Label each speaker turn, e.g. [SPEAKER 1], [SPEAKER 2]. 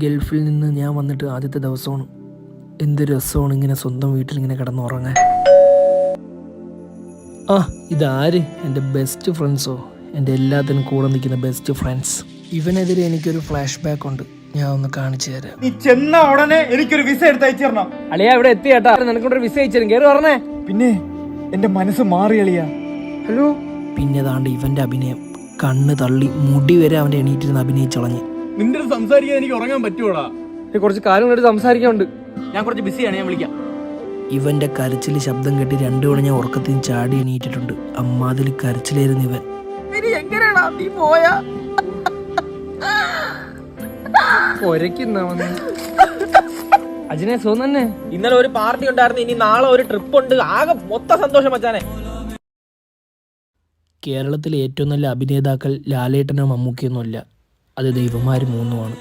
[SPEAKER 1] ഗൾഫിൽ നിന്ന് ഞാൻ വന്നിട്ട് ആദ്യത്തെ ദിവസമാണ്. എന്ത് രസമാണ് ഇങ്ങനെ സ്വന്തം വീട്ടിലിങ്ങനെ കിടന്നുറങ്ങാൻ. ഇതാര്? എൻ്റെ ബെസ്റ്റ് ഫ്രണ്ട്സോ? എൻ്റെ എല്ലാത്തിനും കൂടെ നിൽക്കുന്ന ബെസ്റ്റ് ഫ്രണ്ട്സ്. ഇവനെതിരെ എനിക്കൊരു ഫ്ലാഷ് ബാക്ക് ഉണ്ട്, ഞാൻ ഒന്ന് കാണിച്ചു തരാം.
[SPEAKER 2] നീ ചെന്ന ഉടനെ എനിക്കൊരു വിസ എടുത്ത് അയച്ചു തരണം.
[SPEAKER 3] അളിയാ ഇവിടെ എത്തി കേട്ടാ, നിനക്കൊരു വിസ അയച്ചു കേറി പറഞ്ഞേ.
[SPEAKER 2] പിന്നെ എന്റെ മനസ്സ് മാറി അളിയാ.
[SPEAKER 3] ഹലോ.
[SPEAKER 1] പിന്നെ താണ്ട് ഇവന്റെ അഭിനയം, കണ്ണ് തള്ളി മുടി വരെ അവന്റെ എണീറ്റിരുന്ന് അഭിനയിച്ചളഞ്ഞ്.
[SPEAKER 2] നിന്റെ സംസാരിക്കാൻ എനിക്ക് ഉറങ്ങാൻ പറ്റൂടാ.
[SPEAKER 3] കുറച്ച് കാലം കൊണ്ട് സംസാരിക്കാനുണ്ട്,
[SPEAKER 2] ഞാൻ കുറച്ച് ബിസിയാണ്, ഞാൻ വിളിക്കാം.
[SPEAKER 1] ഇവന്റെ കരച്ചിൽ ശബ്ദം കേട്ട് 2 തവണ ഞാൻ ഉറക്കത്തിന് ചാടി എണീറ്റിട്ടുണ്ട്. അമ്മാതിൽ കരച്ചിലായിരുന്നു ഇവൻ.
[SPEAKER 3] അജിനെ സോ തന്നെ.
[SPEAKER 4] ഇന്നലെ ഒരു പാർട്ടി ഉണ്ടായിരുന്നു, ഇനി നാളെ ഒരു ട്രിപ്പ് ഉണ്ട്. ആകെ മൊത്തം സന്തോഷം മച്ചാനെ.
[SPEAKER 1] കേരളത്തിലെ ഏറ്റവും നല്ല അഭിനേതാക്കൾ ലാലേട്ടനോ മമ്മൂക്കിയൊന്നുമല്ല, അത് ദൈവന്മാർ 3 ആണ്.